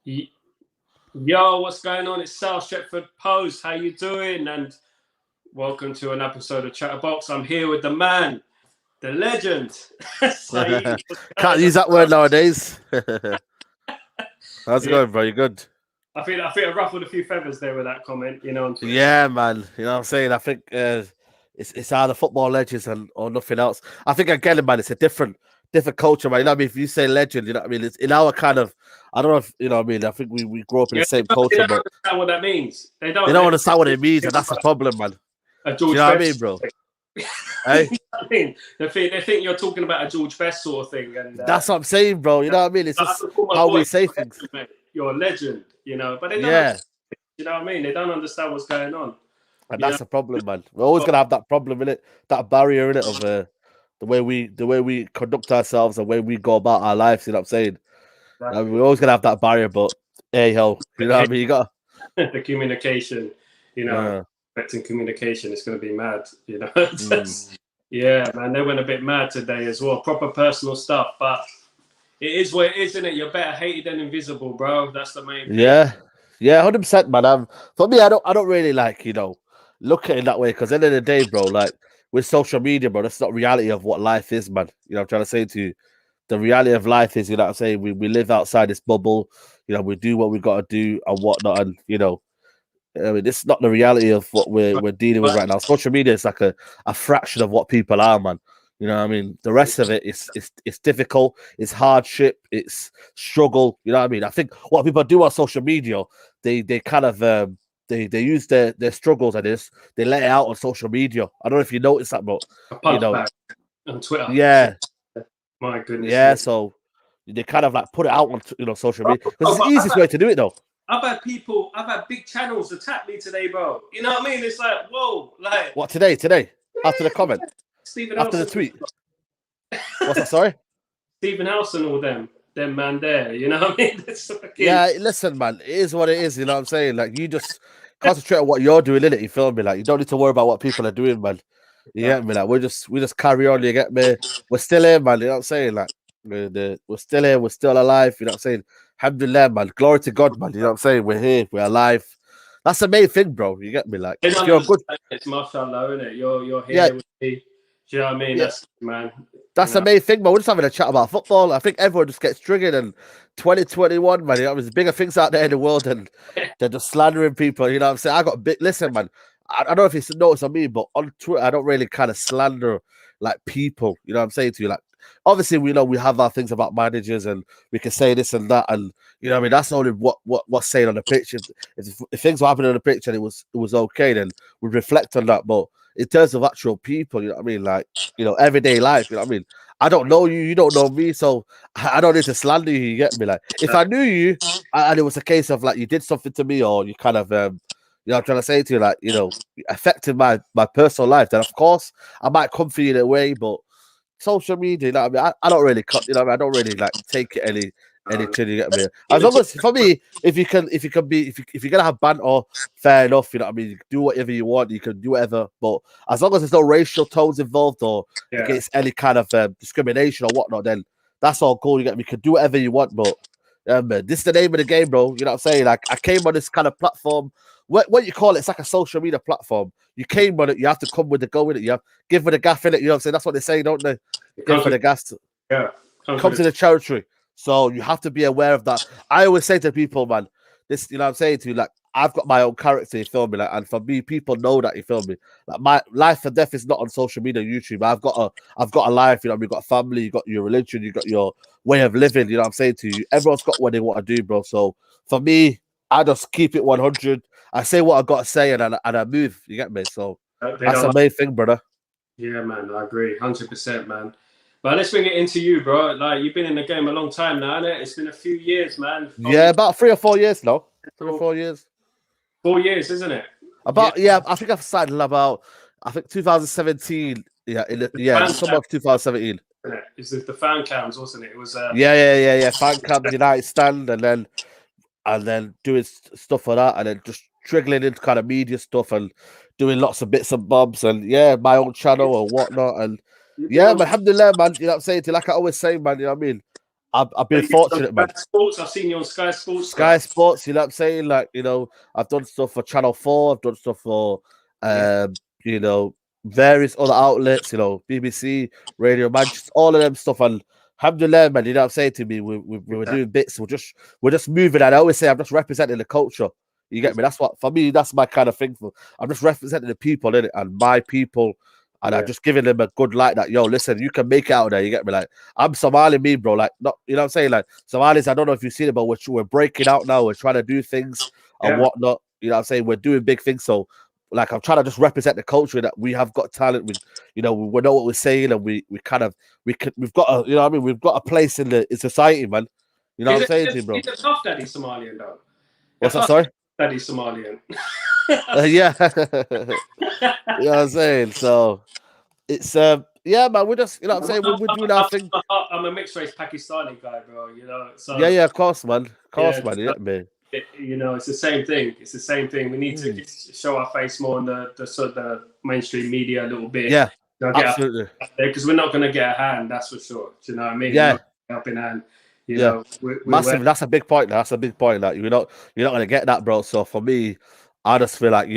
Y- Yo, what's going on? It's South Stretford Post. How you doing? And welcome to an episode of ChatterBox. I'm here with the man, the legend, Saeed. Can't use that word nowadays. How's it Yeah, going, bro? You good? I think I ruffled a few feathers there with that comment. On Twitter. Yeah, man. You know what I'm saying? I think it's either football legends or nothing else. I think again, man, it's a different culture, man. You know what I mean? If you say legend, you know what I mean? It's in our kind of, I don't know if you know what I mean. I think we grew up in Yeah, the same they culture, don't but understand what that means. They they don't understand what it means, and that's the problem, man. A Do you George know what I Best. mean, bro? Hey? Hey, They think you're talking about a George Best sort of thing, and that's what I'm saying, bro. You know what I mean? It's just how we say things. Mate. You're a legend, but they don't. Yeah. You know what I mean? They don't understand what's going on. And that's the problem, man. We're always gonna have that problem in it, that barrier in it of the way we conduct ourselves and the way we go about our lives. You know what I'm saying? Exactly. We're always gonna have that barrier, but hey ho, you know what I mean? You got the communication, affecting communication. It's gonna be mad, Yeah, man, they went a bit mad today as well. Proper personal stuff, but it is what it is, isn't it? You're better hated than invisible, bro. That's the main thing. Yeah, 100%, man. For me, I don't really look at it that way because at the end of the day, bro, like with social media, bro, that's not reality of what life is, man. You know, I'm trying to say to you, the reality of life is, you know what I'm saying, we live outside this bubble, we do what we gotta do and whatnot, and I mean, this is not the reality of what we're dealing with right now. Social media is like a fraction of what people are, man. You know what I mean? The rest of it is it's difficult, it's hardship, it's struggle. You know what I mean? I think what people do on social media, they kind of they use their struggles and they let it out on social media. I don't know if you noticed that, but on Twitter. Yeah. My goodness. Yeah, so they kind of like put it out on social media. Because it's the easiest way to do it though. I've had big channels attack me today, bro. You know what I mean? It's like, whoa, like what today? After the comment, after the tweet. What's that? Sorry, Stephen House and all them man there. You know what I mean? Yeah, listen, man, it is what it is. You know what I'm saying? Like, you just concentrate on what you're doing, innit? You feel me? Like, you don't need to worry about what people are doing, man. You get me? Like, we just carry on. You get me? We're still here, man. You know what I'm saying? Like, we're still here. We're still alive. You know what I'm saying? Alhamdulillah, man. Glory to God, man. You know what I'm saying? We're here. We're alive. That's the main thing, bro. You get me? Like, if you're good, it's mashallah, isn't it? You're here with me. Do you know what I mean? Yeah. That's man. That's the main thing, man. We're just having a chat about football. I think everyone just gets triggered, and 2021, man. There's bigger things out there in the world, and they're just slandering people. You know what I'm saying? I got a bit. Listen, man. I don't know if it's noticed on me, but on Twitter, I don't really kind of slander like people. You know what I'm saying to you? Like, obviously, we know we have our things about managers, and we can say this and that, and you know what I mean. That's only what's saying on the pitch. If things were happening on the pitch and it was okay, then we reflect on that. But in terms of actual people, you know what I mean? Like, everyday life, you know what I mean? I don't know you, you don't know me, so I don't need to slander you, you get me? Like, if I knew you and it was a case of like you did something to me or you kind of I'm trying to say to you, like, affected my personal life, then of course I might come for you in a way, but social media, you know what I mean? I don't really cut, I don't really like take it anything, you get me? As long as, for me, if you're gonna have banter, fair enough, you know what I mean? You can do whatever you want, you can do whatever, but as long as there's no racial tones involved or against any kind of discrimination or whatnot, then that's all cool. You get me? You can do whatever you want, but this is the name of the game, bro. You know what I'm saying? Like, I came on this kind of platform. What you call it? It's like a social media platform. You came on it, you have to come with the go with it. You have give with the gaff in it. You know what I'm saying? That's what they say, don't they? Give for the gas. Come to the territory. So you have to be aware of that. I always say to people, man, this, you know what I'm saying to you, like, I've got my own character, you feel me? Like, and for me, people know that, you feel me? Like, my life and death is not on social media, YouTube. I've got a life, you know, you've got a family, you got your religion, you got your way of living, you know what I'm saying to you? Everyone's got what they want to do, bro. So for me, I just keep it 100. I say what I got to say and I move, you get me? So that's the main thing, brother. Yeah, man, I agree, 100%, man. But let's bring it into you, bro. Like, you've been in the game a long time now, innit? It's been a few years, man. Yeah, about 3 or 4 years now. 3 or 4 years. 4 years, isn't it? I think I've started about 2017. Summer of 2017. It's the fan cams, wasn't it? It was yeah. Fan cams, United stand, and then doing stuff like that, and then just trickling into kind of media stuff and doing lots of bits and bobs, and my own channel or whatnot, and but alhamdulillah, man. You know what I'm saying? Like I always say, man. You know what I mean? I've been fortunate, man. Sky Sports, I've seen you on Sky Sports, bro. Sky Sports, you know what I'm saying? Like, I've done stuff for Channel 4, I've done stuff for Yeah, you know, various other outlets, BBC, Radio Manchester, all of them stuff. And alhamdulillah, man, you know what I'm saying to me? We were doing bits, we're just moving. And I always say I'm just representing the culture. You get me? That's what for me, that's my kind of thing. I'm just representing the people in it and my people. And I'm just giving them a good light that, yo, listen, you can make it out there. You get me? Like, I'm Somali, me, bro. Like, not, you know what I'm saying? Like, Somalis, I don't know if you've seen it, but we're breaking out now. We're trying to do things and whatnot. You know what I'm saying? We're doing big things. So, like, I'm trying to just represent the culture that we have got talent. We know what we're saying, and we've got a, you know what I mean? We've got a place in society, man. You know what I'm saying to you, bro? He's a Puff Daddy Somalian, though. What's that, sorry? Daddy Somalian. Yeah. You know what I'm saying? So, it's yeah, man. We're just, you know what I'm saying, we're doing our thing. I'm a mixed race Pakistani guy, bro. So yeah, of course, man. Of course, man. You get me? It's the same thing. It's the same thing. We need to show our face more in the sort of the mainstream media a little bit. Yeah, absolutely. Because we're not going to get a hand, that's for sure. Do you know what I mean? Yeah, helping hand. Massive. That's a big point. That's a big point. That you're not going to get that, bro. So for me, I just feel like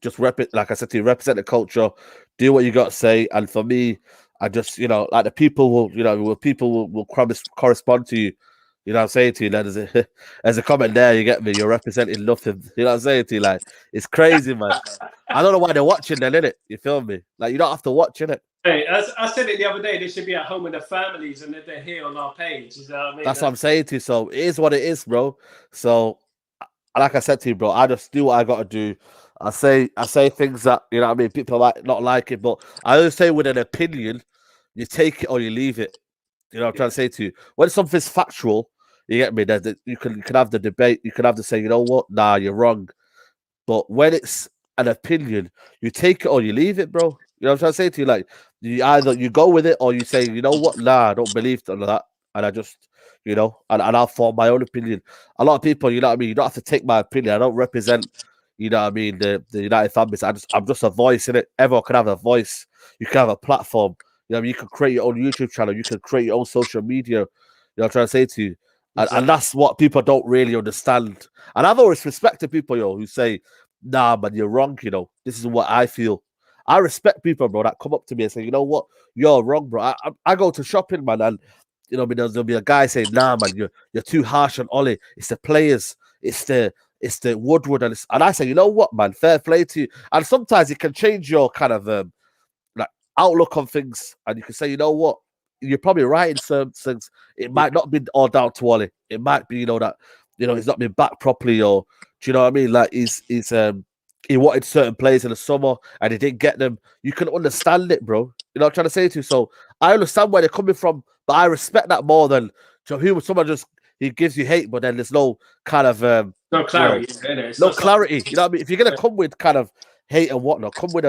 just like I said to you, represent the culture, do what you got to say, and for me, I just like the people will correspond to you. You know what I'm saying to you? There's a comment there. You get me? You're representing nothing. You know what I'm saying to you? Like, it's crazy, man. I don't know why they're watching then, innit? You feel me? Like, you don't have to watch, innit? Hey, as I said it the other day, they should be at home with their families, and they're here on our page. You know what I mean? That's what I'm saying to you. So it is what it is, bro. So, like I said to you, bro, I just do what I got to do. I say things that, you know what I mean, people might not like it, but I always say with an opinion, you take it or you leave it. You know what I'm trying to say to you? When something's factual, you get me? You can have the debate. You can have to say, you know what? Nah, you're wrong. But when it's an opinion, you take it or you leave it, bro. You know what I'm trying to say to you? Like, you go with it or you say, you know what? Nah, I don't believe none of that. And I just, and I'll form my own opinion. A lot of people, you know what I mean? You don't have to take my opinion. I don't represent, you know what I mean, the United families. I'm just a voice in it. Everyone can have a voice. You can have a platform. You know what I mean? You can create your own YouTube channel. You can create your own social media. You know what I'm trying to say to you? And that's what people don't really understand. And I've always respected people, who say, nah, man, you're wrong, This is what I feel. I respect people, bro, that come up to me and say, you know what? You're wrong, bro. I go to shopping, man, and, there'll be a guy saying, nah, man, you're too harsh on Ollie. It's the players. It's the Woodward. And I say, you know what, man? Fair play to you. And sometimes it can change your kind of like outlook on things. And you can say, you know what? You're probably right in certain things. It might not be all down to Ollie. It might be, that, he's not been back properly, or do you know what I mean? Like he wanted certain players in the summer and he didn't get them. You can understand it, bro. You know what I'm trying to say to you? So I understand where they're coming from, but I respect that more than someone just he gives you hate, but then there's no kind of no clarity. No clarity. You know what I mean? If you're gonna come with kind of hate and whatnot, come with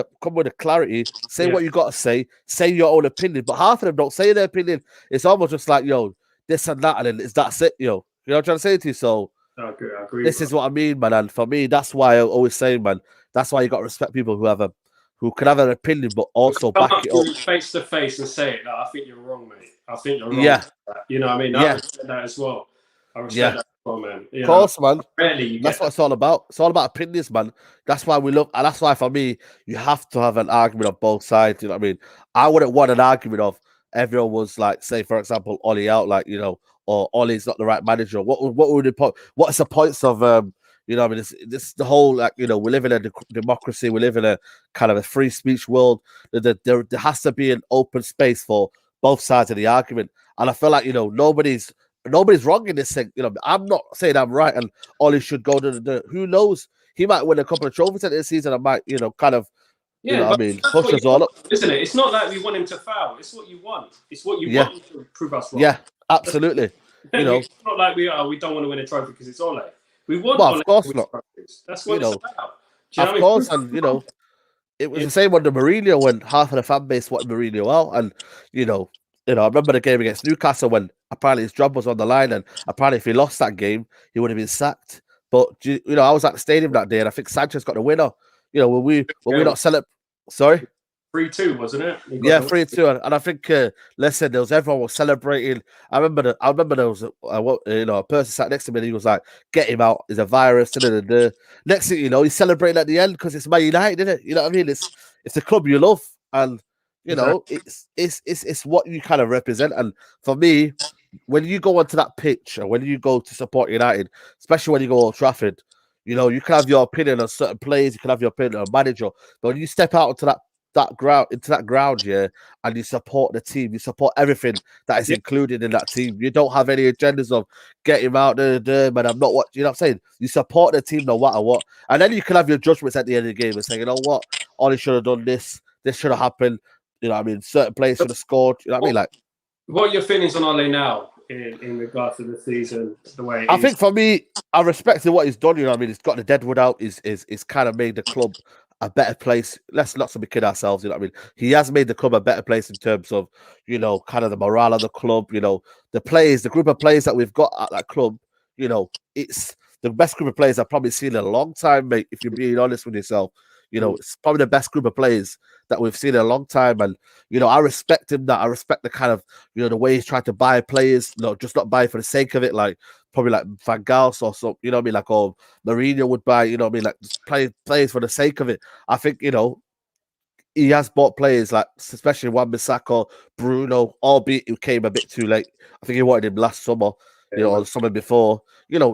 a clarity, say what you gotta say your own opinion. But half of them don't say their opinion. It's almost just like, this and that, and then that's it, You know what I'm trying to say to you? So I agree, this is what I mean, man. And for me, that's why I always say, man, that's why you got to respect people who can have an opinion, but also back it up face to face and say it. No, I think you're wrong, mate. I think you're wrong. Yeah. You know what I mean? I respect that as well. I respect that as well, man. Of course, man. Rarely that's what it's all about. It's all about opinions, man. That's why we look, and that's why for me, you have to have an argument of both sides. You know what I mean? I wouldn't want an argument of everyone was like, say, for example, Ollie out, like, or Ollie's not the right manager. What would it put? What's the points of you know, I mean, this the whole, like, we live in a democracy, we live in a kind of a free speech world. There has to be an open space for both sides of the argument, and I feel like nobody's wrong in this thing. I'm not saying I'm right, and Ollie should go to the. Who knows? He might win a couple of trophies at this season. I might, kind of. I mean, push us all up, isn't it? It's not like we want him to foul. It's what you want. It's what you want to prove us wrong. Yeah, absolutely. It's not like we don't want to win a trophy because it's Ole. We want Ole of course not. Trophies. That's what it's about. Of course, and it was the same under Mourinho when half of the fan base wanted Mourinho out, and I remember the game against Newcastle when apparently his job was on the line, and apparently if he lost that game, he would have been sacked. But I was at the stadium that day, and I think Sanchez got the winner. When we not celebrate. Sorry. 3-2, wasn't it? He got Yeah, the 3-2, and I think listen, there was everyone was celebrating. I remember there was a person sat next to me and he was like, "Get him out! It's a virus." Da, da, da, da. Next thing you know, he's celebrating at the end because it's Man United, isn't it? You know what I mean? It's the club you love, and you exactly. know it's what you kind of represent. And for me, when you go onto that pitch and when you go to support United, especially when you go Old Trafford, you know you can have your opinion on certain players, you can have your opinion on manager, but when you step out onto that ground, yeah, and you support the team, you support everything that is Yeah, included in that team. You don't have any agendas of get him out there, man. I'm not what you know what I'm saying. You support the team no matter what. And then you can have your judgments at the end of the game and say, you know what, Ollie should have done this should have happened. You know what I mean? Certain players should have scored. You know what I mean? Like what are your feelings on Ole now in regards to the season, the way it I is? think for me, I respected what he's done. You know what I mean? He's got the Deadwood out. Is kind of made the club a better place. Let's not be kid ourselves. You know what I mean? He has made the club a better place in terms of kind of the morale of the club. The players, the group of players that we've got at that club. It's the best group of players I've probably seen in a long time, mate. If you're being honest with yourself, it's probably the best group of players that we've seen in a long time. And I respect him. That I respect the kind of the way he's trying to buy players. Just not buy for the sake of it, like probably like Van Gaal or so, you know what I mean? Like, or Mourinho would buy, you know what I mean? Like, just players for the sake of it. I think, he has bought players like, especially Wan-Bissaka, Bruno, albeit it came a bit too late. I think he wanted him last summer, or the summer before.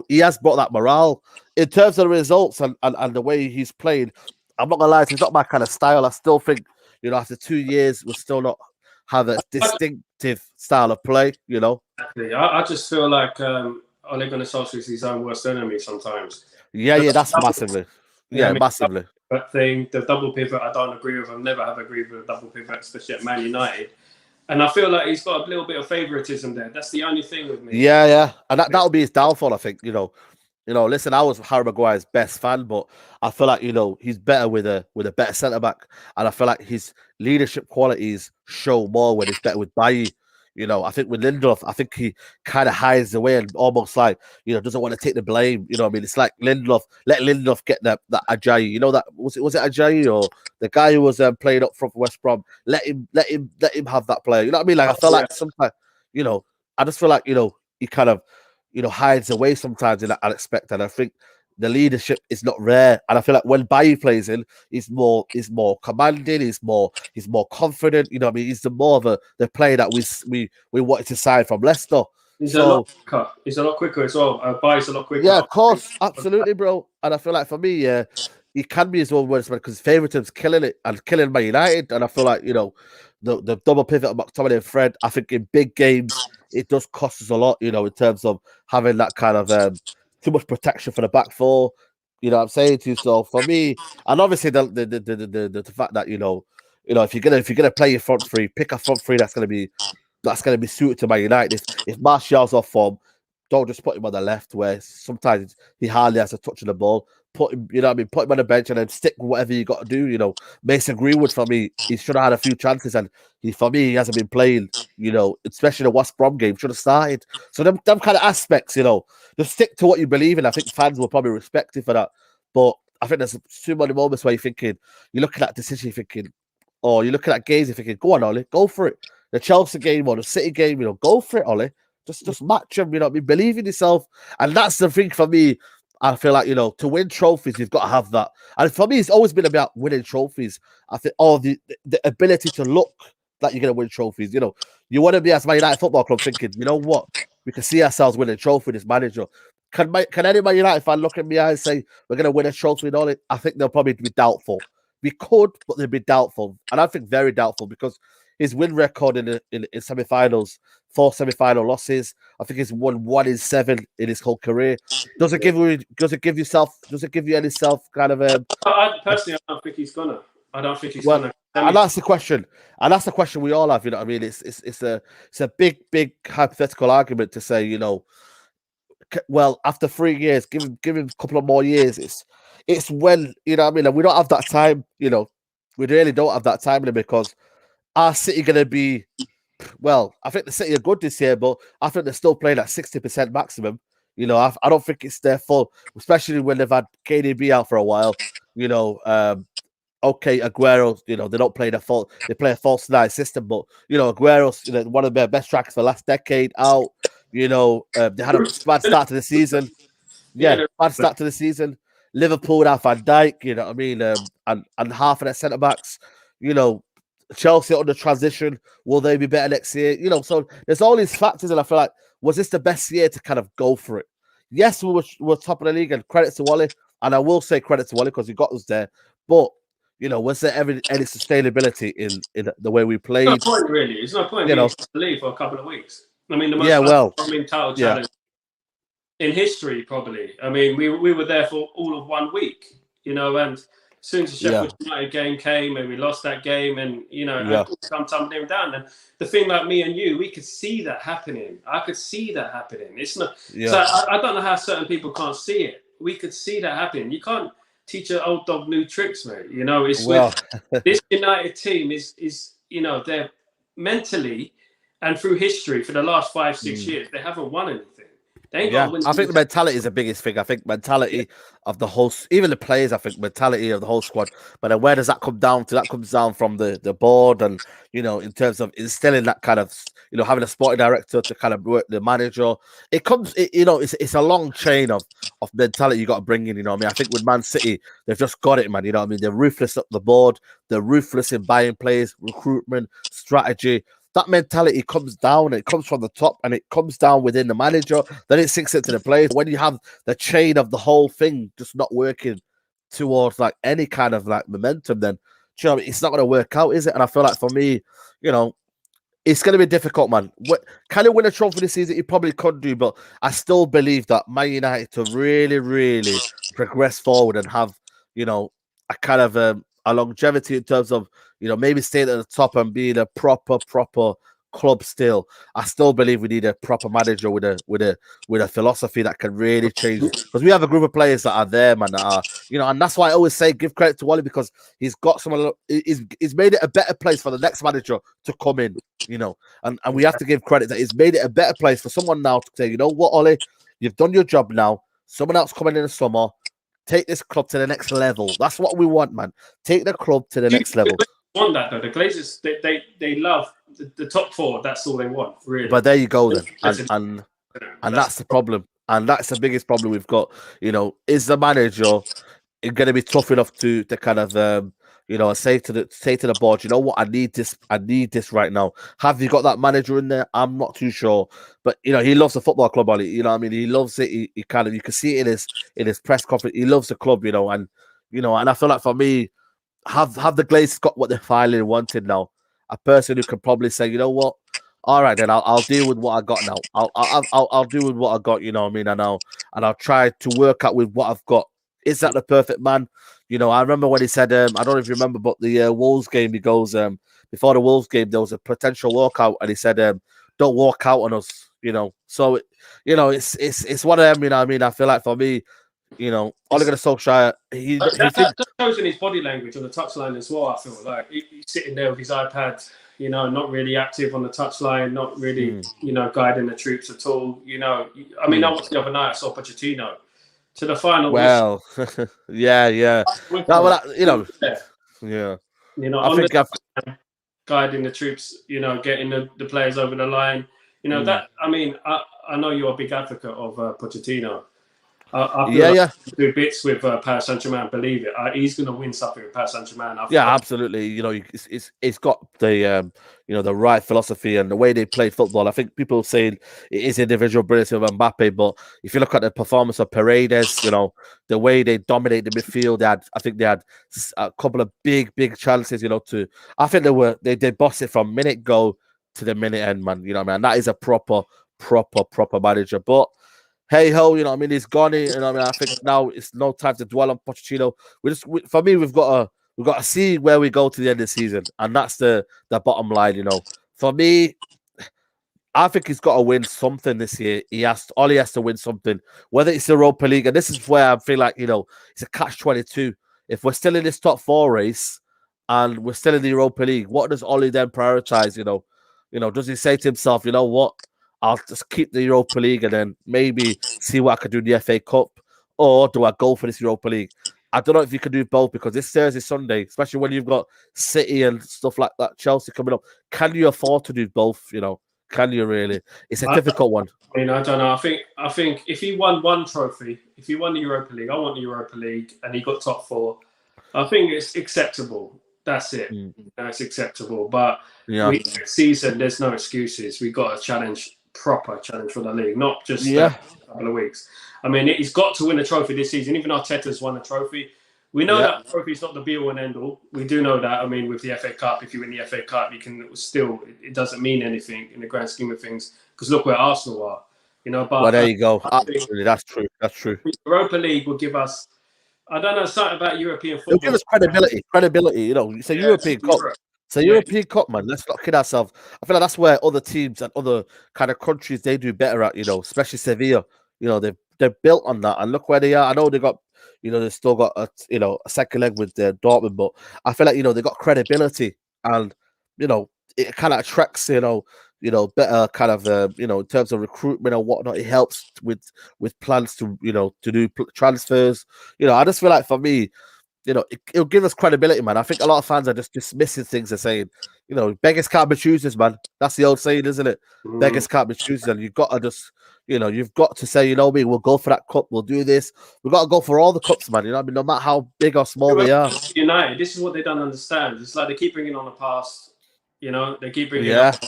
He has brought that morale. In terms of the results and the way he's played, I'm not gonna lie, it's not my kind of style. I still think, after 2 years, we're still not have a distinctive style of play, Exactly. I just feel like Ole Gunnar Solskjaer is his own worst enemy sometimes. Yeah, that's massively. Yeah, I Yeah, mean, massively. but the double pivot, I don't agree with. I never have agreed with a double pivot, especially at Man United. And I feel like he's got a little bit of favoritism there. That's the only thing with me. Yeah. And that'll be his downfall, I think. Listen, I was Harry Maguire's best fan, but I feel like, he's better with a better centre back. And I feel like his leadership qualities show more when he's better with Bailly. I think with Lindelof, I think he kind of hides away and almost like, doesn't want to take the blame. You know what I mean? It's like let Lindelof get that Ajayi. That was it Ajayi or the guy who was playing up front for West Brom? Let him have that player. You know what I mean? Like I feel like sometimes, I just feel like, he kind of, hides away sometimes in that aspect. And I think the leadership is not rare. And I feel like when Bailly plays in, he's more commanding, he's more confident. You know what I mean? He's more of the player that we wanted to sign from Leicester. He's a lot quicker. He's a lot quicker as well. Bailly's a lot quicker. Yeah, of course. Absolutely, bro. And I feel like for me, yeah, he can be his own worst man because favoritism's killing it and killing Man United. And I feel like, the double pivot of McTominay and Fred, I think in big games, it does cost us a lot, in terms of having that kind of too much protection for the back four. You know what I'm saying to you? So for me, and obviously the fact that, if you're gonna play your front three, pick a front three that's gonna be suited to Man United. If Martial's off form, don't just put him on the left where sometimes he hardly has a touch of the ball. Put him, you know what I mean? Put him on the bench and then stick with whatever you got to do. Mason Greenwood, for me, he should have had a few chances and for me, he hasn't been playing, especially the West Brom game, should have started. So them kind of aspects, just stick to what you believe in. I think fans will probably respect you for that. But I think there's too many moments where you're looking at decision, you're thinking, or you're looking at games, you're thinking, go on, Ollie, go for it. The Chelsea game or the City game, go for it, Ollie. Just match them, believe in yourself. And that's the thing for me. I feel like, to win trophies, you've got to have that. And for me, it's always been about winning trophies. I think, the ability to look like you're going to win trophies. You want to be as Man United Football Club thinking, you know what? We can see ourselves winning a trophy this manager. Can any Man United fan look at me and say, we're going to win a trophy and all it? I think they'll probably be doubtful. We could, but they'd be doubtful. And I think very doubtful because his win record in semi-finals, 4 semi-final losses. I think he's won 1 in 7 in his whole career. Does it give you any self kind of I personally, I don't think he's gonna. I don't think he's gonna. And that's the question. And that's the question we all have. You know what I mean? It's a big hypothetical argument to say, well, after 3 years, give him a couple of more years. It's when, you know what I mean? And we don't have that time. We really don't have that time because are City going to be, well, I think the City are good this year, but I think they're still playing at 60% maximum. I don't think it's their fault, especially when they've had KDB out for a while. okay, Aguero, they don't play they play a false nine system, but Aguero's one of their best strikers for the last decade out. They had a bad start to the season. Yeah, Yeah, bad start to the season. Liverpool without Van Dijk, you know what I mean, and half of their centre backs. You know, Chelsea under transition. Will they be better next year? So there's all these factors, and I feel like, was this the best year to kind of go for it? Yes, we were top of the league, and credit to Wally, and I will say credit to Wally because he got us there. But was there ever any sustainability in the way we no played? point really. There's no point being leave for a couple of weeks. I mean, the most title challenge in history, probably. I mean, we were there for all of 1 week, and as soon as the Sheffield United game came and we lost that game, and and come tumbling down. And the thing like me and you, we could see that happening. I could see that happening. It's not. So I don't know how certain people can't see it. We could see that happening. You can't teach an old dog new tricks, mate. It's this United team is they're mentally and through history for the last 5-6 years they haven't won anything. I think the mentality is the biggest thing. I think mentality of the whole, even the players, I think mentality of the whole squad. But then where does that come down to? That comes down from the board, and in terms of instilling that kind of, having a sporting director to kind of work the manager. It comes, it's a long chain of mentality you got to bring in. I mean, I think with Man City, they've just got it, man. I mean, they're ruthless up the board, they're ruthless in buying players, recruitment, strategy. That mentality comes down, it comes from the top, and it comes down within the manager. Then it sinks into the players. When you have the chain of the whole thing just not working towards like any kind of like momentum, then it's not going to work out, is it? And I feel like for me, it's going to be difficult, man. Can he win a trophy this season? He probably could do, but I still believe that Man United to really, really progress forward and have, a kind of a longevity in terms of, maybe staying at the top and being a proper club still. I still believe we need a proper manager with a philosophy that can really change, because we have a group of players that are there, man, that are, and that's why I always say give credit to Wally, because he's got he's made it a better place for the next manager to come in, and we have to give credit that he's made it a better place for someone now to say, you know what, Ollie, you've done your job now. Someone else coming in the summer. Take this club to the next level. That's what we want, man. Take the club to the next level. Want that though? The Glazers, they love the top four. That's all they want, really. But there you go, then, and that's the problem, and that's the biggest problem we've got. Is the manager going to be tough enough to kind of say to the board, you know what, I need this right now. Have you got that manager in there? I'm not too sure, but he loves the football club, Ollie. I mean, he loves it. He kind of, you can see it in his press conference. He loves the club, and I feel like for me, have the Glazers got what they finally wanted now? A person who can probably say, you know what, all right, then I'll deal with what I got now. I'll deal with what I got. You know what I mean? And I'll try to work out with what I've got. Is that the perfect man? I remember when he said, I don't know if you remember, but the Wolves game, he goes, before the Wolves game, there was a potential walkout, and he said, don't walk out on us, So, it's one of them, I mean? I feel like for me, Ole Gunnar Solskjaer, that shows in his body language on the touchline as well. I feel like he's sitting there with his iPad, not really active on the touchline, not really, guiding the troops at all. I mean, I watched the other night, I saw Pochettino to the final. Well, yeah. Yeah. I think guiding the troops, getting the players over the line. That, I mean, I know you're a big advocate of Pochettino. I feel do bits with Paris Saint-Germain. Believe it, he's going to win something with Paris Saint-Germain. Absolutely. It's got the the right philosophy and the way they play football. I think people saying it is individual brilliance of Mbappe, but if you look at the performance of Paredes, the way they dominate the midfield, I think they had a couple of big chances. I think they bossed it from minute go to the minute end, man. And that is a proper manager, but. Hey ho, he's gone. I think now it's no time to dwell on Pochettino. For me, we've got to see where we go to the end of the season, and that's the bottom line. For me, I think he's got to win something this year. Ollie has to win something, whether it's the Europa League, and this is where I feel like it's a catch-22. If we're still in this top four race and we're still in the Europa League, what does Ollie then prioritize? Does he say to himself, you know what? I'll just keep the Europa League and then maybe see what I can do in the FA Cup, or do I go for this Europa League? I don't know if you can do both because this Thursday, Sunday, especially when you've got City and stuff like that, Chelsea coming up, can you afford to do both? Can you really? It's a difficult one. I mean, I don't know. I think if he won one trophy, if he won the Europa League, I want the Europa League, and he got top four, I think it's acceptable. That's it. It's acceptable. But next season, there's no excuses. We got a proper challenge for the league, not just a couple of weeks. I mean, he's got to win a trophy this season. Even Arteta's won a trophy. We know that trophy is not the be-all and end-all. We do know that. I mean, with the FA Cup, if you win the FA Cup, you can still, it doesn't mean anything in the grand scheme of things. Because look where Arsenal are, But well, there you go. Absolutely, that's true. That's true. The Europa League will give us, I don't know, something about European football. It'll give us credibility. It's a European Cup. It's a European Cup, man. Let's not kid ourselves. I feel like that's where other teams and other kind of countries they do better at. Especially Sevilla. They're built on that, and look where they are. I know they got. They've still got a second leg with Dortmund, but I feel like they got credibility, and it kind of attracts better kind of in terms of recruitment and whatnot. It helps with plans to to do transfers. I just feel like for me, it'll give us credibility, man. I think a lot of fans are just dismissing things and saying, beggars can't be choosers, man. That's the old saying, isn't it? Beggars can't be choosers, and you've got to just, you've got to say, we'll go for that cup, we'll do this. We've got to go for all the cups, man. No matter how big or small they are. United, this is what they don't understand. It's like they keep bringing on the past, they keep bringing up,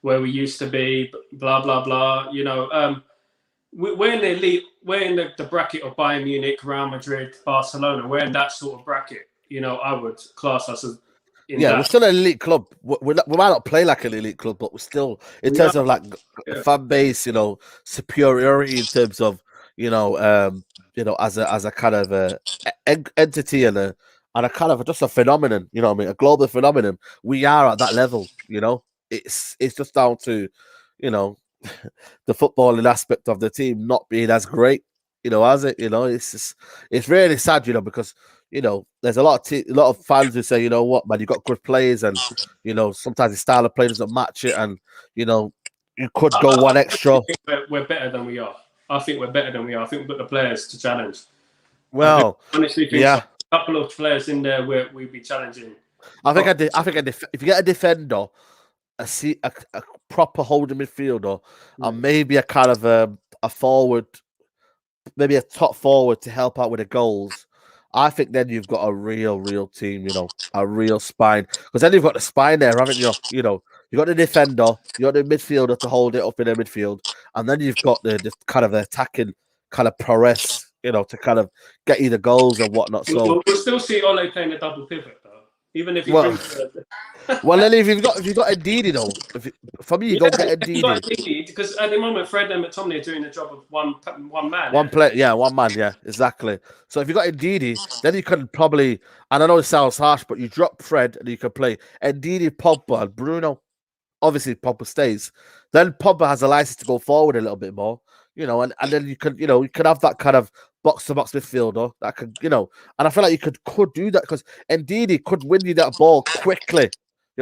where we used to be, blah, blah, blah, we're in the elite. We're in the bracket of Bayern Munich, Real Madrid, Barcelona. We're in that sort of bracket. I would class us as. We're still an elite club. We might not play like an elite club, but we're still, in terms of like fan base, superiority in terms of, as a kind of entity and a kind of just a phenomenon. A global phenomenon. We are at that level. It's just down to, the footballing aspect of the team not being as great, as it, it's really sad, because there's a lot of fans who say, what, man, you got good players, and sometimes the style of play doesn't match it, and you could go one extra. We're better than we are. I think we're better than we are. I think we've got the players to challenge. Well, I honestly think a couple of players in there where we'd be challenging. I think if you get a defender, a proper holding midfielder, and maybe a kind of a forward, maybe a top forward to help out with the goals, I think then you've got a real team, a real spine. Because then you've got the spine there, haven't you? You got the defender, you got the midfielder to hold it up in the midfield, and then you've got the kind of attacking kind of prowess, to kind of get you the goals and whatnot. So we'll still see Ole playing a double pivot, though. Even if he then if you've got Ndidi, though, for me, you don't get Ndidi because at the moment Fred and McTominay are doing the job of one man. One man, exactly. So if you got Ndidi, then you can probably, and I know it sounds harsh, but you drop Fred and you can play Ndidi, Pogba, and Bruno. Obviously, Pogba stays. Then Pogba has a license to go forward a little bit more, and then you can have that kind of box-to-box midfielder that could, and I feel like you could do that because Ndidi could win you that ball quickly,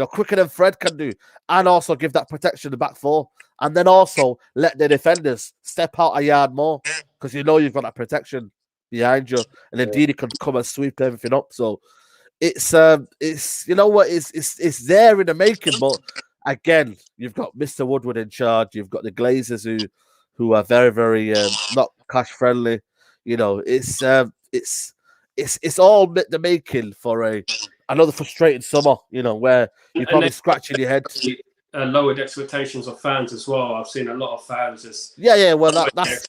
quicker than Fred can do, and also give that protection to the back four, and then also let the defenders step out a yard more because you've got that protection behind you, and Ndidi can come and sweep everything up. So it's it's there in the making, but again, you've got Mr. Woodward in charge, you've got the Glazers who are very, very not cash friendly. It's all the making for another frustrating summer. Where you're probably scratching your head. Lowered expectations of fans as well. I've seen a lot of fans just well that's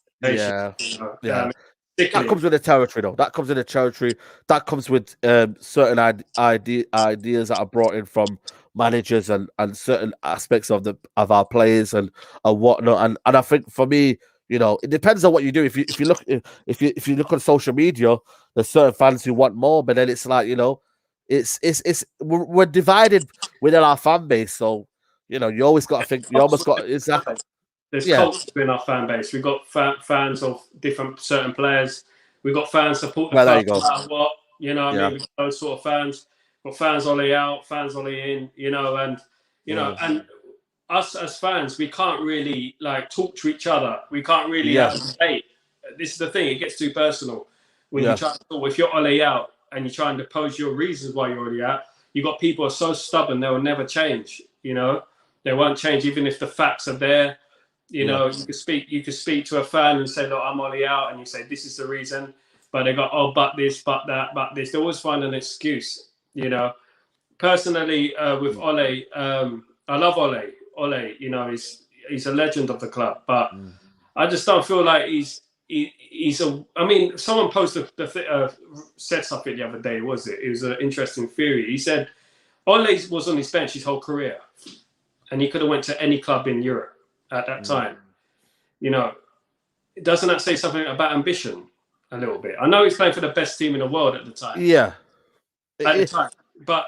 that comes with the territory, though. That comes with the territory. That comes with certain ideas that are brought in from managers and certain aspects of our players and whatnot. And I think for me, it depends on what you do. If you look on social media, there's certain fans who want more, but then it's like we're divided within our fan base. So you always got to think. You almost got exactly. There's culture in our fan base. We've got fans of certain players. We've got fans support the club no matter what. I mean, those sort of fans. We've got fans Ollie out, fans Ollie in. And us as fans, we can't really talk to each other. We can't really debate. This is the thing; it gets too personal. when you try to talk, if you're Ole out and you're trying to pose your reasons why you're Ole out, you got people who are so stubborn they will never change. You know, they won't change even if the facts are there. You know, you could speak to a fan and say, "Look, I'm Ollie out," and you say, "This is the reason." But they go, "Oh, but this, but that, but this." They always find an excuse. You know, personally, with Ole, I love Ole. Ole, you know, he's a legend of the club, but I just don't feel like he's a. I mean, someone posted said something the other day. Was it? It was an interesting theory. He said Ole was on his bench his whole career, and he could have went to any club in Europe at that time. You know, doesn't that say something about ambition a little bit? I know he's playing for the best team in the world at the time. Yeah. At the time. But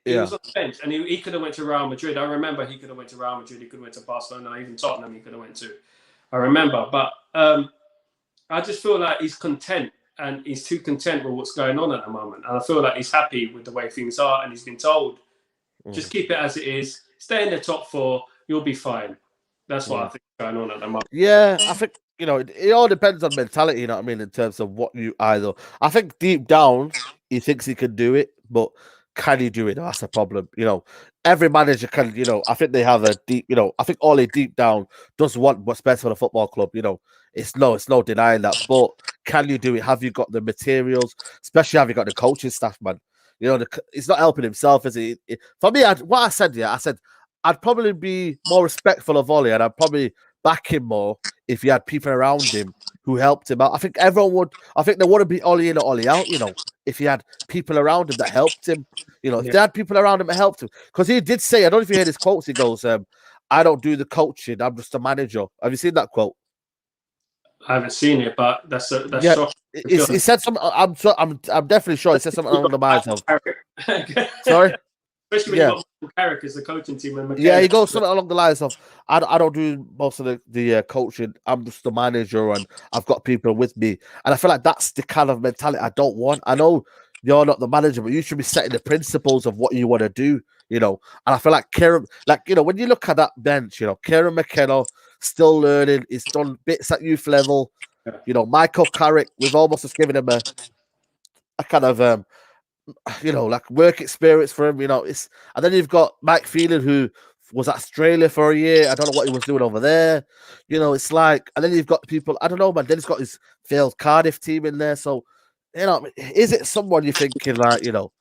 he was on the bench and he could have went to Real Madrid. I remember he could have went to Real Madrid, he could have went to Barcelona, even Tottenham he could have went to. I remember. But I just feel like he's content and he's too content with what's going on at the moment. And I feel like he's happy with the way things are and he's been told, just keep it as it is, stay in the top four, you'll be fine. That's what I think is going on at the moment. Yeah, I think, you know, it all depends on mentality, you know what I mean, in terms of what you either. I think deep down, he thinks he can do it, but can he do it? That's the problem. You know, every manager can, you know, I think they have a deep, you know, I think Ole deep down does want what's best for the football club, you know. It's no denying that. But can you do it? Have you got the materials? Especially have you got the coaching staff, man? You know, he's not helping himself, is he? For me, what I said, I said I'd probably be more respectful of Ole and I'd probably back him more if he had people around him who helped him out. I think everyone would. I think they wouldn't be Ole in or Ole out, you know, if he had people around him that helped him. You know, if they had people around him that helped him. Because he did say, I don't know if you heard his quotes, he goes, I don't do the coaching, I'm just a manager. Have you seen that quote? I haven't seen it, but that's shocking. He said something. I'm definitely sure he said something along the lines of. Sorry. Especially when you got Carrick as the coaching team. And yeah, he goes something along the lines of, I don't do most of the coaching. I'm just the manager, and I've got people with me. And I feel like that's the kind of mentality I don't want. I know you're not the manager, but you should be setting the principles of what you want to do. You know, and I feel like Kieran, like, you know, when you look at that bench, you know, Kieran McKenna still learning. He's done bits at youth level. You know, Michael Carrick, we've almost just given him a kind of you know, like work experience for him, you know. And then you've got Mike Phelan, who was at Australia for a year. I don't know what he was doing over there. You know, it's like, and then you've got people, I don't know, man. Then he's got his failed Cardiff team in there. So, you know, is it someone you're thinking like, you know,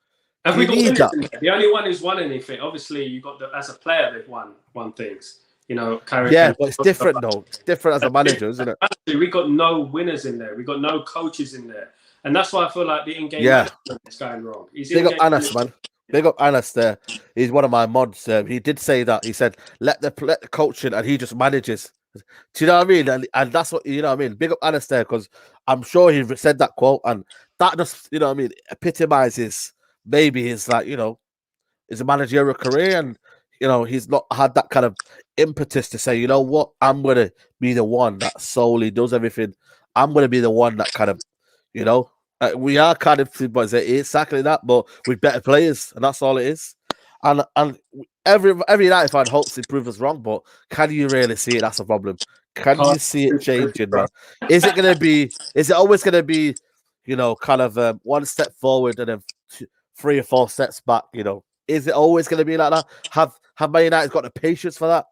have we got that? The only one who's won anything? Obviously, you got as a player, they've won things. You know, Carrick. Yeah, but it's different though. It's different as a manager, isn't it? We got no winners in there. We got no coaches in there. And that's why I feel like the in-game management is going wrong. Big up Anas, man. Big up Anas there. He's one of my mods. He did say that. He said, let the coaching and he just manages. Do you know what I mean? And that's what, you know what I mean? Big up Anas there, because I'm sure he said that quote and that just, you know what I mean, epitomizes maybe his, like, you know, his managerial career, and, you know, he's not had that kind of impetus to say, you know what, I'm going to be the one that solely does everything. I'm going to be the one that kind of, you know, we are kind of exactly that, but with better players, and that's all it is. And every United fan hopes it proves us wrong, but can you really see it? That's the problem. Can you see it changing, man? Is it always going to be, you know, kind of one step forward and then 3 or 4 steps back, you know? Is it always going to be like that? Have Man United got the patience for that?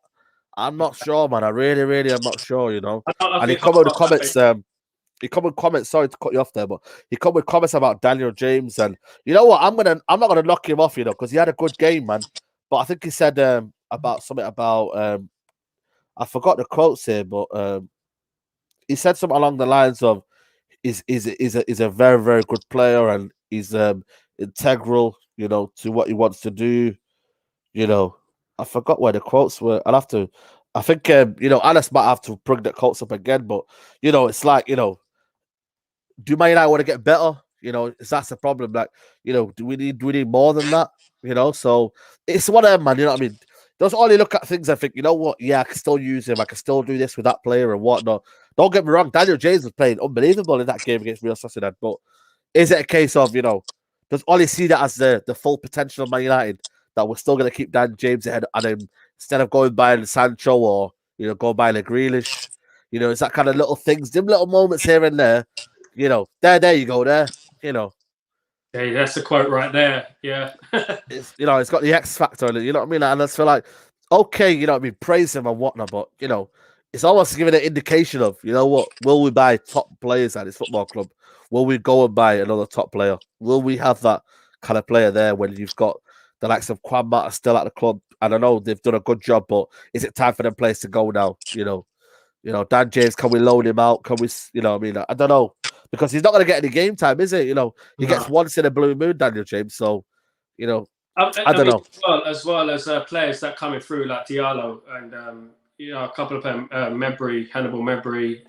I'm not sure, man. I really am not sure, you know. And he come with the comments, he come with comments. Sorry to cut you off there, but he come with comments about Daniel James, and you know what? I'm not gonna knock him off, you know, because he had a good game, man. But I think he said about something about I forgot the quotes here, but he said something along the lines of is a very, very good player, and he's integral, you know, to what he wants to do. You know, I forgot where the quotes were. I'll have to. I think you know, Alice might have to bring the quotes up again, but you know, it's like, you know, do Man United want to get better? You know, that's the problem. Like, you know, do we need more than that? You know, so it's one of them, man. You know what I mean? Those only look at things and think, you know what? Yeah, I can still use him. I can still do this with that player and whatnot. Don't get me wrong. Daniel James was playing unbelievable in that game against Real Sociedad. But is it a case of, you know, does Ollie see that as the full potential of Man United, that we're still going to keep Dan James ahead and then instead of going buying Sancho or, you know, go buying a Grealish? You know, it's that kind of little things, dim little moments here and there there you go, there. Hey, that's the quote right there. Yeah. It's got the X factor in it. You know what I mean? And I just feel like, okay, praise him and whatnot, but it's almost giving an indication of, what, will we buy top players at this football club? Will we go and buy another top player? Will we have that kind of player there when you've got the likes of Quan Mata still at the club? And I know they've done a good job, but is it time for them players to go now? Dan James, can we loan him out? Can we, what I mean? I don't know, because he's not going to get any game time, is it? He gets once in a blue moon, Daniel James. So, I don't know. As well as players that coming through like Diallo and a couple of them, Hannibal Mebry.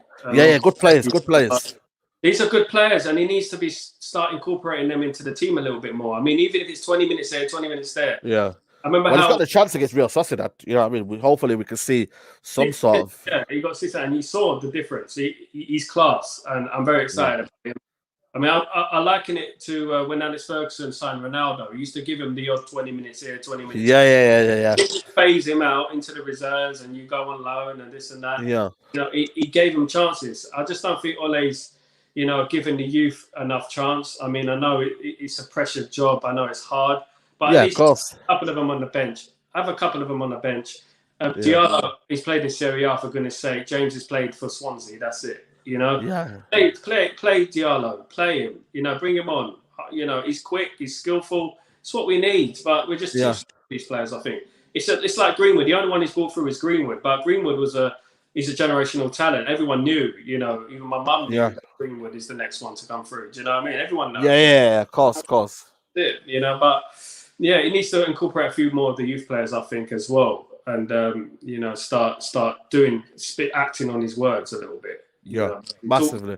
Good players. These are good players, and he needs to start incorporating them into the team a little bit more. I mean, even if it's 20 minutes there, 20 minutes there. Yeah. I remember he's got the chance against Real Sociedad. You know what I mean? Hopefully we can see some sort of. Yeah, he got to see that, and you saw the difference. He's class, and I'm very excited about him. I mean, I liken it to when Alex Ferguson signed Ronaldo. He used to give him the odd 20 minutes here, 20 minutes. Yeah. Phase him out into the reserves, and you go on loan and this and that. Yeah. He gave him chances. I just don't think Ole's, giving the youth enough chance. I mean, I know it's a pressured job. I know it's hard, but at least of course. A couple of them on the bench. I have a couple of them on the bench. Diallo, he's played in Serie A, for goodness sake. James has played for Swansea. That's it. Yeah. Play Diallo. Play him. Bring him on. He's quick. He's skillful. It's what we need. But we're just too these players. I think it's like Greenwood. The only one he's brought through is Greenwood. But Greenwood he's a generational talent. Everyone knew. Even my mum knew that Greenwood is the next one to come through. Do you know what I mean? Everyone knows. Yeah. Of course. But he needs to incorporate a few more of the youth players, I think, as well, and start acting on his words a little bit. Massively.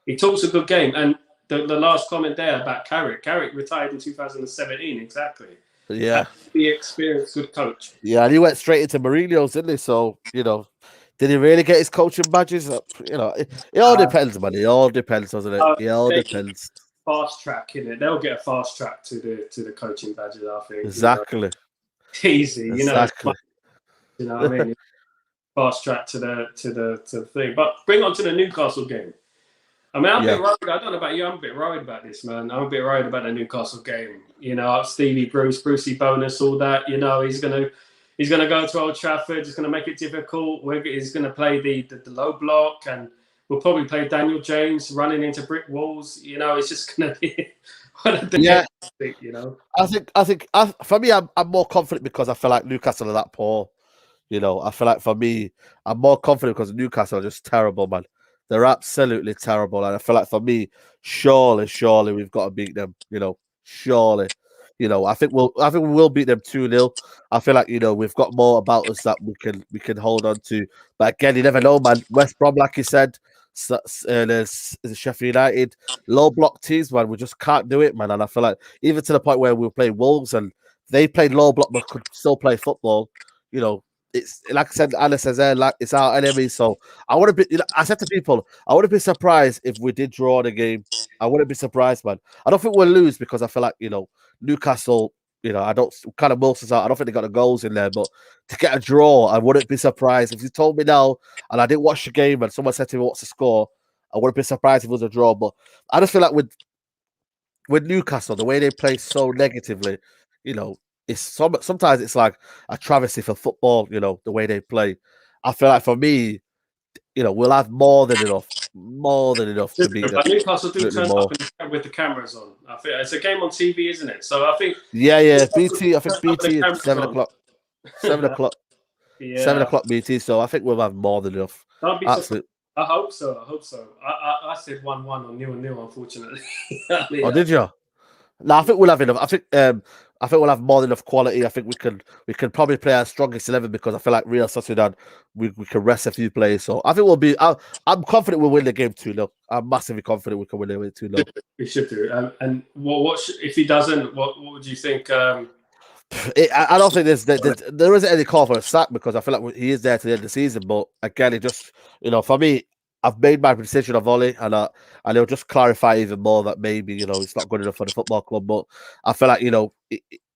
He talks a good game, and the last comment there about Carrick retired in 2017, exactly. Yeah, the experienced, good coach. Yeah, and he went straight into Mourinho's, didn't he? So did he really get his coaching badges? It all depends, man. It all depends, doesn't it? It all depends. Fast track, in it. They'll get a fast track to the coaching badges, I think. Exactly. Easy, exactly. You know what I mean? Fast track to the thing. But bring on to the Newcastle game. I mean, I'm a bit worried. I don't know about you. I'm a bit worried about this, man. I'm a bit worried about the Newcastle game. Stevie Brucey bonus, all that. He's gonna go to Old Trafford. He's gonna make it difficult. He's gonna play the low block, and we'll probably play Daniel James running into brick walls. It's just gonna be one of the I think for me, I'm more confident because I feel like Newcastle are that poor. I feel like for me, I'm more confident because Newcastle are just terrible, man. They're absolutely terrible, and I feel like for me, surely we've got to beat them. Surely. I think we will beat them 2-0. I feel like we've got more about us that we can hold on to. But again, you never know, man. West Brom, like you said, there's Sheffield United, low block teams, man. We just can't do it, man. And I feel like even to the point where we were playing Wolves and they played low block but could still play football. It's like I said, Anna says there, like it's our enemy. So I want to be. I said to people, I wouldn't be surprised if we did draw the game. I wouldn't be surprised, man. I don't think we'll lose because I feel like Newcastle. I don't kind of Wilson's out. I don't think they got the goals in there, but to get a draw, I wouldn't be surprised if you told me now and I didn't watch the game and someone said to me what's the score. I wouldn't be surprised if it was a draw. But I just feel like with Newcastle, the way they play so negatively, it's sometimes it's like a travesty for football, the way they play. I feel like for me, we'll have more than enough to beat them. Newcastle do turn up with the cameras on. I think it's a game on TV, isn't it? So I think BT. I think BT at 7 o'clock. 7 o'clock. Yeah. 7 o'clock BT. So I think we'll have more than enough. Absolutely. I hope so. I said 1-1 or 0-0, unfortunately. Oh, did you? No, I think we'll have enough. I think we'll have more than enough quality. I think we can probably play our strongest 11 because I feel like Real Sociedad we can rest a few players. So I think we'll be. I'm confident we'll win the game 2-0. I'm massively confident we can win it 2-0. We should do. And what if he doesn't? What would you think? I don't think there isn't any call for a sack because I feel like he is there to the end of the season. But again, it just for me. I've made my decision of Ollie, and it'll just clarify even more that maybe it's not good enough for the football club. But I feel like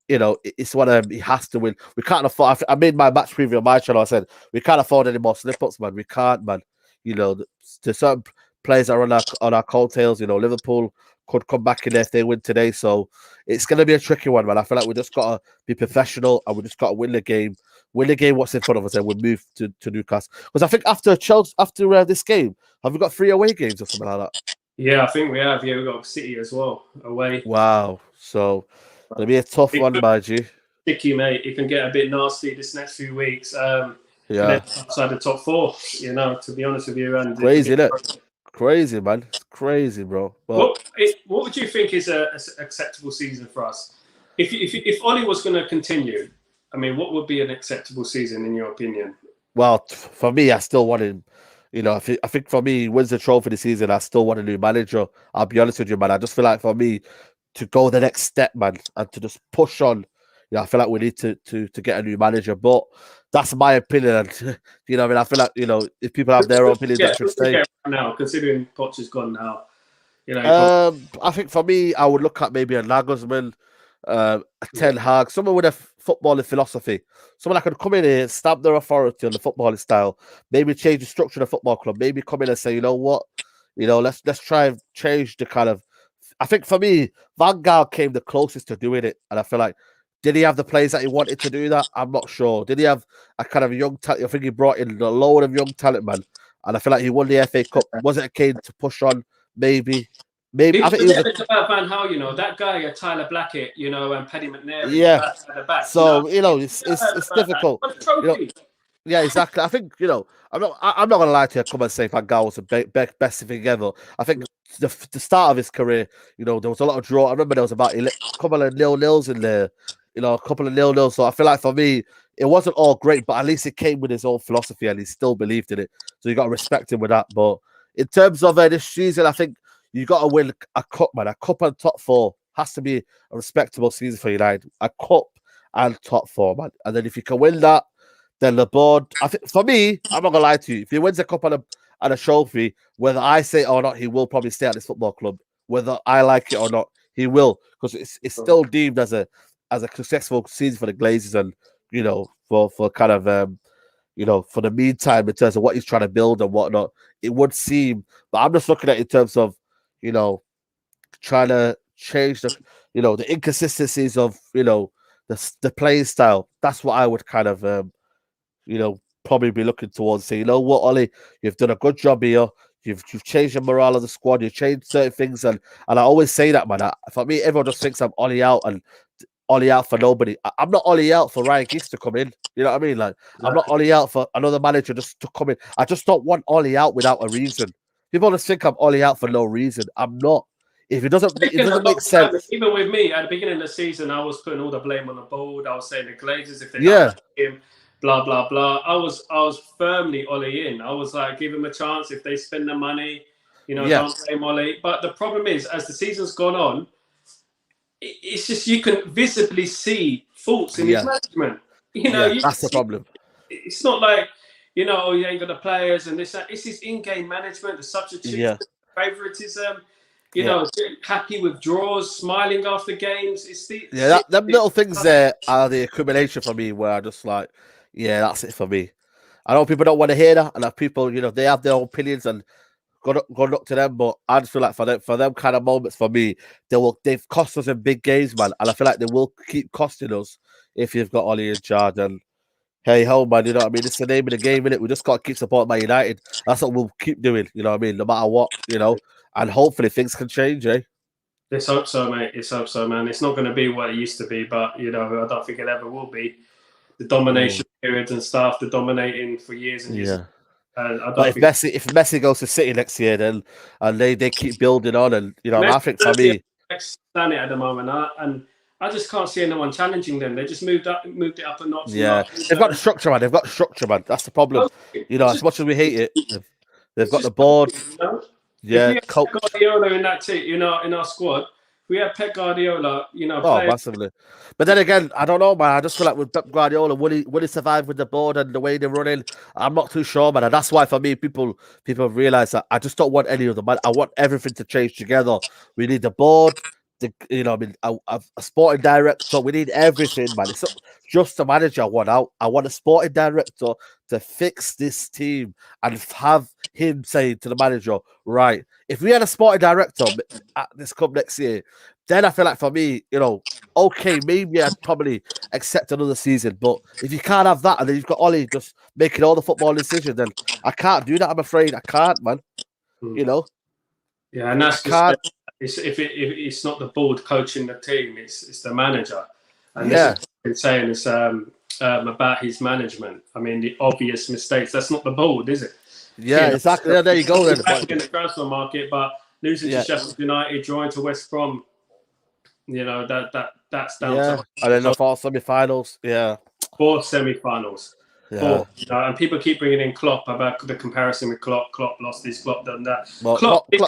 it's one of them. He has to win. We can't afford. I made my match preview on my channel. I said we can't afford any more slip ups, man. We can't, man. There's certain players are on our coattails. Liverpool could come back in there if they win today. So it's going to be a tricky one, man. I feel like we just got to be professional and we just got to win the game. Win the game, what's in front of us, and we'll move to Newcastle. Because I think after Chelsea, after this game, have we got 3 away games or something like that? Yeah, I think we have. Yeah, we've got City as well away. Wow. So it'll be a tough one, mind you. Sticky, mate. It can get a bit nasty this next few weeks. Yeah. Outside the top 4, to be honest with you. And crazy, isn't it? Crazy, man. It's crazy, bro. What would you think is a acceptable season for us? If Ollie was going to continue, I mean, what would be an acceptable season in your opinion? Well, for me, I still want him. I think for me, he wins the trophy this season. I still want a new manager. I'll be honest with you, man. I just feel like for me to go the next step, man, and to just push on. I feel like we need to get a new manager. But that's my opinion. And I mean, I feel like if people have their own opinions, that should stay. Now, considering Poch is gone now, I think for me, I would look at maybe a Nagelsmann, a Ten Hag, someone with a footballing philosophy, someone that could come in here, stamp their authority on the footballing style, maybe change the structure of the football club, maybe come in and say, you know what, let's try and change the kind of. I think for me, Van Gaal came the closest to doing it, and I feel like, did he have the players that he wanted to do that? I'm not sure. Did he have a kind of young talent? I think he brought in a load of young talent, man, and I feel like he won the FA Cup. Was it a kid to push on? Maybe. I think it was about Van Gaal, that guy, Tyler Blackett, and Paddy McNair. Yeah. At the back, so it's difficult. Yeah, exactly. I think I'm not gonna lie to you. Come and say Van Gaal was the best thing ever. I think the start of his career, there was a lot of draw. I remember there was about a couple of 0-0s in there, a couple of 0-0s. So I feel like for me, it wasn't all great, but at least it came with his own philosophy and he still believed in it. So you got to respect him with that. But in terms of this season, I think you got to win a cup, man. A cup and top 4 has to be a respectable season for United. A cup and top 4, man. And then if you can win that, then the board. I think for me, I'm not gonna lie to you. If he wins a cup and a trophy, whether I say it or not, he will probably stay at this football club. Whether I like it or not, he will, because it's still deemed as a successful season for the Glazers, and for kind of for the meantime in terms of what he's trying to build and whatnot. It would seem, but I'm just looking at it in terms of trying to change the inconsistencies of the playing style. That's what I would kind of probably be looking towards. Say, what, Ollie, you've done a good job here. You've changed the morale of the squad. You've changed certain things, and I always say that, man. For me, everyone just thinks I'm Ollie out and Ollie out for nobody. I'm not Ollie out for Ryan Giggs to come in. You know what I mean? Like, I'm not Ollie out for another manager just to come in. I just don't want Ollie out without a reason. People just think I'm Ollie out for no reason. I'm not. If it doesn't make sense. Even with me, at the beginning of the season, I was putting all the blame on the board. I was saying the Glazers, if they don't like him, blah blah blah. I was firmly Ollie in. I was like, give him a chance. If they spend the money, don't blame Ollie. But the problem is, as the season's gone on, it's just you can visibly see faults in his management. That's the problem. It's not like you ain't got the players and this. It's his in-game management, the substitutes, favoritism. Happy with draws, smiling after games. It's them little things there are the accumulation for me where I just like, that's it for me. I know people don't want to hear that, and people, they have their own opinions and go up to them, but I just feel like for them kind of moments for me, they've cost us in big games, man, and I feel like they will keep costing us if you've got Ollie in charge. And hey ho, man, you know what I mean? It's the name of the game, innit? We just got to keep supporting Man United. That's what we'll keep doing, you know what I mean? No matter what, and hopefully things can change, eh? Let's hope so, mate. Let's hope so, man. It's not going to be what it used to be, but, I don't think it ever will be. The domination periods and stuff, the dominating for years and years. Yeah. But if Messi goes to City next year, then and they keep building on, and I think for me, stand it at the moment, and I just can't see anyone challenging them. They just moved it up a notch. Yeah, they've got the structure, man. That's the problem. As much as we hate it, they've got the board. Yeah, if we had Pep Guardiola in that team, in our squad. We had Pep Guardiola, massively. But then again, I don't know, man. I just feel like with Pep Guardiola, will he survive with the board and the way they're running? I'm not too sure, man. And that's why, for me, people realize that I just don't want any of them, man. I want everything to change together. We need the board, a sporting director. We need everything, man. It's not just a manager I want out. I want a sporting director to fix this team and have him saying to the manager, right, if we had a sporting director at this club next year, then I feel like for me, okay, maybe I'd probably accept another season. But if you can't have that and then you've got Ollie just making all the football decisions, then I can't do that. I'm afraid I can't, man. Yeah, and that's just if it's not the board coaching the team, it's the manager. And this is what I've been saying about his management. I mean, the obvious mistakes. That's not the board, is it? Yeah, exactly. Yeah, there you go. Then in the transfer market, but losing to Sheffield United, drawing to West Brom, that's down to. And then the 4 semi-finals. Yeah, 4 semi-finals. Yeah. And people keep bringing in Klopp about the comparison with Klopp. Klopp lost this, Klopp done that. Well, Klopp he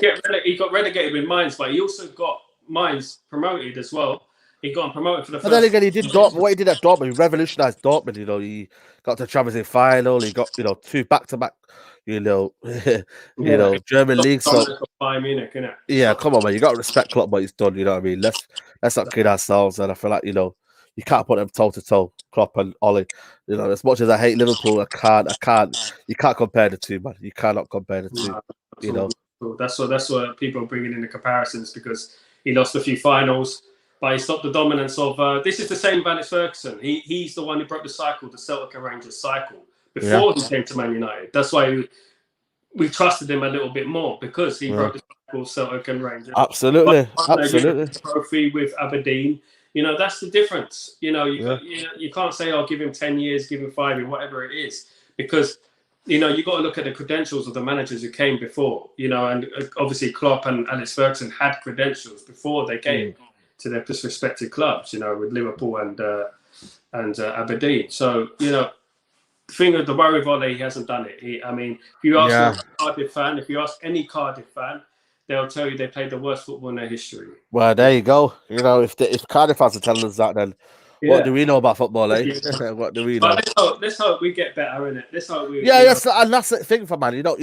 got relegated with Mainz, but he also got Mainz promoted as well. He got promoted for the first. But then again, he did Dortmund. What he did at Dortmund, he revolutionized Dortmund. He got to Champions League final. He got 2 back-to-back. German league. So Bayern Munich, innit? Yeah, come on, man. You got to respect Klopp what he's done. You know what I mean? Let's not kid ourselves. And I feel like you can't put them toe to toe, Klopp and Ollie. As much as I hate Liverpool, I can't. You can't compare the two, man. You cannot compare the two. That's what people are bringing in the comparisons, because he lost a few finals, but he stopped the dominance of. This is the same Alex Ferguson. He's the one who broke the cycle, the Celtic and Rangers cycle, before he came to Man United. That's why we trusted him a little bit more, because he broke the cycle, Celtic and Rangers. Absolutely. Trophy with Aberdeen. That's the difference. You can't say, "Oh, give him 10 years, give him 5 years," whatever it is, because you got to look at the credentials of the managers who came before. And obviously Klopp and Alex Ferguson had credentials before they came to their respective clubs. With Liverpool and Aberdeen. So the worry with Ole, he hasn't done it. If you ask if you ask any Cardiff fan, they'll tell you they played the worst football in their history. Well, there you go. If Cardiff fans are telling us that, then what do we know about football, eh? What do we know? Let's hope we get better, innit? Let's hope we. And that's the thing for man. You don't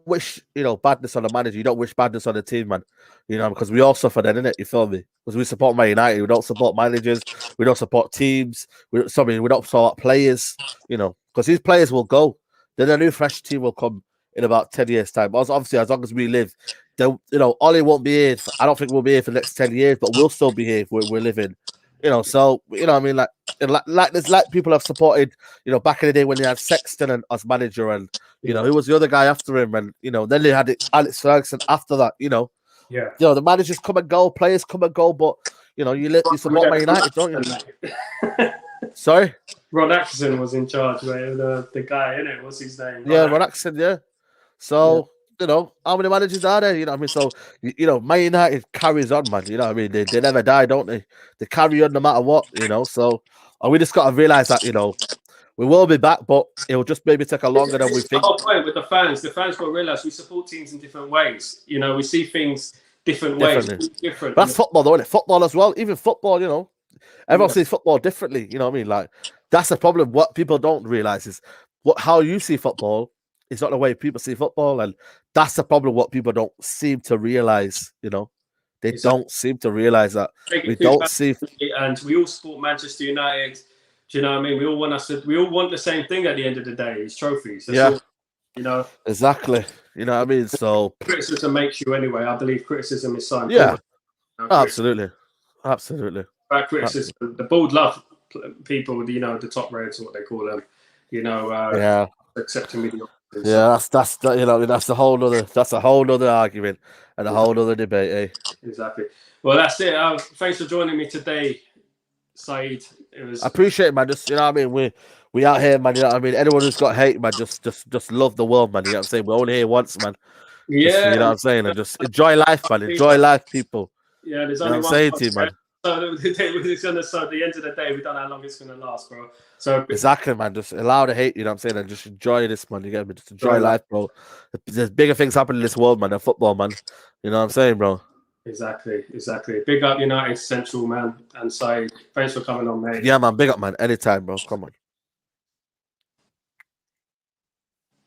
wish badness on the manager. You don't wish badness on the team, man. Because we all suffer then, innit? You feel me? Because we support Man United. We don't support managers. We don't support teams. We don't support players. Because these players will go. Then a new fresh team will come in about 10 years' time. Obviously, as long as we live, Ollie won't be here. I don't think we'll be here for the next 10 years, but we'll still be here if we're living. So what I mean, like people have supported, back in the day when they had Sexton as manager, and who was the other guy after him, and then they had Alex Ferguson after that. The managers come and go, players come and go, but you support Man United, don't you? Sorry, Ron Atkinson was in charge, right? The guy, innit? What's his name? Ron Atkinson, yeah. So, how many managers are there? So, Man United carries on, man. They never die, don't they? They carry on no matter what, So, we just got to realize that, we will be back, but it will just maybe take a longer than we think. The whole point with the fans got to realize we support teams in different ways. We see things different ways. Different. That's football, though, isn't it? Football as well. Even football, everyone sees football differently. You know what I mean? Like, that's the problem. What people don't realize is how you see football is not the way people see football, and that's the problem. What people don't seem to realize, they don't seem to realize that we don't see. And we all support Manchester United. Do you know what I mean? We all want the same thing at the end of the day. It's trophies. That's all, exactly. You know what I mean? So criticism makes you anyway. I believe criticism is so important. Absolutely. Bad criticism. The board love people with the top rates, what they call them. Accepting mediocrity. Yeah, that's a whole other argument and a whole other debate, eh? Exactly. Well, that's it. Thanks for joining me today, Saeed. I appreciate it, man. Just what I mean, we out here, man. What I mean? Anyone who's got hate, man, just love the world, man. You know what I'm saying? We're only here once, man. Yeah. What I'm saying? And just enjoy life, man. Enjoy life, people. Yeah, there's only one. I'm saying to you, man. So at the end of the day, we don't know how long it's gonna last, bro. So exactly, man. Just allow the hate, you know what I'm saying, and just enjoy this, man. You get me? Just enjoy life, bro. There's bigger things happening in this world, man, than football, man. You know what I'm saying, bro? Exactly. Big up United Central, man, and Saeed. Thanks for coming on, mate. Yeah, man. Big up, man. Anytime, bro. Come on.